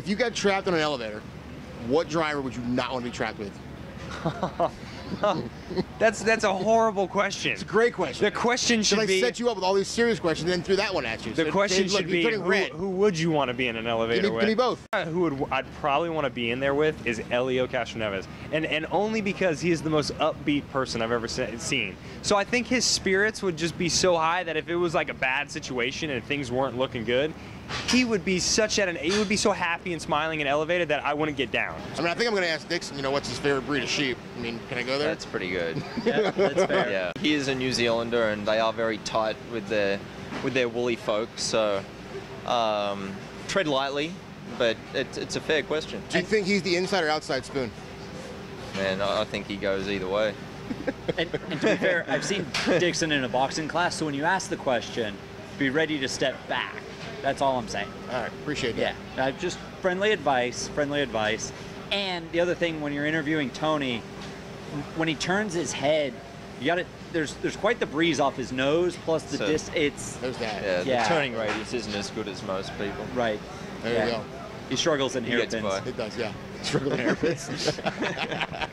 if you got trapped on an elevator, what driver would you not want to be trapped with? That's a horrible question. It's a great question. The question should be. I set you up with all these serious questions and then threw that one at you. The question should be, who would you want to be in an elevator with? Give me both. I'd probably want to be in there with is Elio Castroneves. And only because he is the most upbeat person I've ever seen. So I think his spirits would just be so high that if it was like a bad situation and things weren't looking good, he would be he would be so happy and smiling and elevated that I wouldn't get down. I mean, I think I'm going to ask Dixon, you know, what's his favorite breed of sheep? I mean, can I go there? That's pretty good. Yeah, that's fair. Yeah. He is a New Zealander, and they are very tight with their woolly folk, so tread lightly, but it's a fair question. Do you think he's the inside or outside spoon? Man, I think he goes either way. And to be fair, I've seen Dixon in a boxing class, so when you ask the question, be ready to step back. That's all I'm saying. All right, appreciate that. Yeah, just friendly advice, friendly advice. And the other thing, when you're interviewing Tony, when he turns his head, you got it. There's quite the breeze off his nose, plus the there's that. Yeah, the turning radius isn't as good as most people. Right. There you go. He struggles in hairpins. It does, yeah. Struggles in hairpins.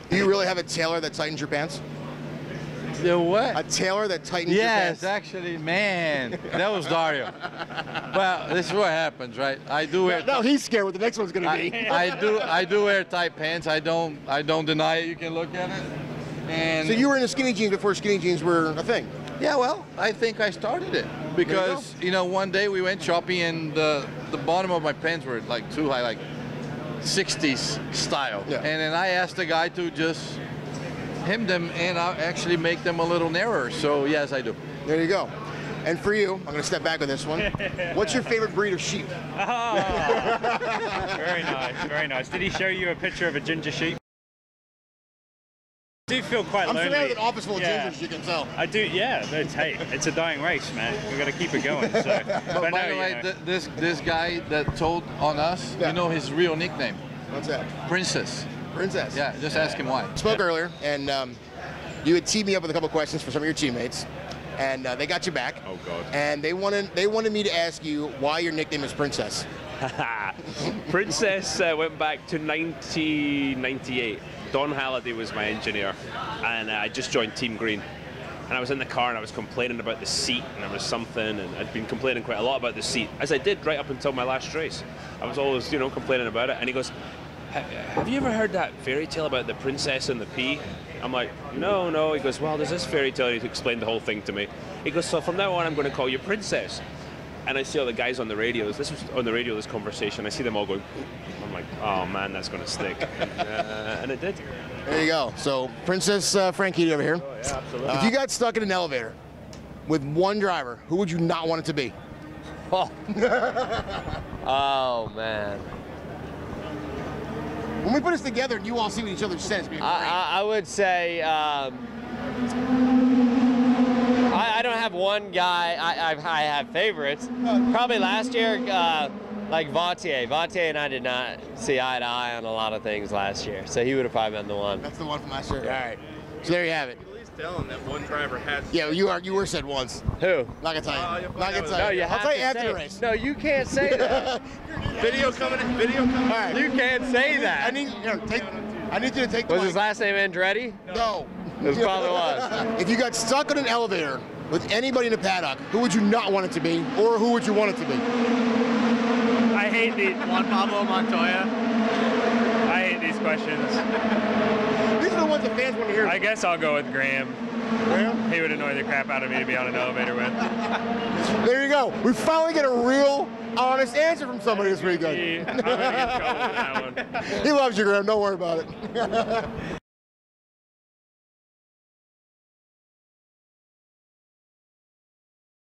Do you really have a tailor that tightens your pants? The what? A tailor that tightens your pants? Yes, actually, man, that was Dario. Well, this is what happens, right? I do wear. No, he's scared what the next one's gonna be. I do wear tight pants. I don't deny it. You can look at it. And so you were in the skinny jeans before skinny jeans were a thing. Yeah, well, I think I started it because you know one day we went shopping and the bottom of my pants were like too high, like 60s style. Yeah. And then I asked the guy to just hem them and I'll actually make them a little narrower. So yes, I do. There you go. And for you, I'm going to step back with this one. What's your favorite breed of sheep? Oh, very nice, very nice. Did he show you a picture of a ginger sheep? I do feel quite lonely. I'm familiar with an office full of gingers, you can tell. I do, yeah. It's a dying race, man. We've got to keep it going. So. But by the way, this guy that told on us, you know his real nickname? What's that? Princess. Princess. Yeah, just ask him why. Spoke earlier, and you had teed me up with a couple questions for some of your teammates, and they got you back. Oh God. And they wanted me to ask you why your nickname is Princess. Princess went back to 1998. Don Halliday was my engineer, and I just joined Team Green. And I was in the car and I was complaining about the seat, and there was something, and I'd been complaining quite a lot about the seat, as I did right up until my last race. I was always, you know, complaining about it. And he goes, "Have you ever heard that fairy tale about the princess and the pea?" I'm like, no. He goes, "Well, there's this fairy tale." He explained the whole thing to me. He goes, "So from now on, I'm going to call you Princess." And I see all the guys on the radios. This was on the radio, this conversation. I see them all going. I'm like, oh man, that's going to stick. And it did. There you go. So Princess Franchitti over here. Oh, yeah, absolutely. If you got stuck in an elevator with one driver, who would you not want it to be? Oh, oh man. When we put this together and you all see what each other says, I would say I don't have one guy. I have favorites. Probably last year, like Vautier. Vautier and I did not see eye to eye on a lot of things last year, so he would have probably been the one. That's the one from last year. All right. So there you have it. Please tell him that one driver has. Yeah, you were said once. Who? Not gonna tell you. Not gonna tell No, you. you I'll have tell you to after say the race. No, you can't say that. Video coming in. Video coming. All right. You can't say that. I need you to take the Was mic. his last name Andretti? No. His father was. If you got stuck in an elevator with anybody in the paddock, who would you not want it to be, or who would you want it to be? I hate these. Juan Pablo Montoya. I hate these questions. These are the ones the fans want to hear. I guess I'll go with Graham. Graham? He would annoy the crap out of me to be on an elevator with. There you go. We finally get a real, honest answer from somebody that's pretty good. I'm gonna get in trouble with that one. He loves you, Graham. Don't worry about it.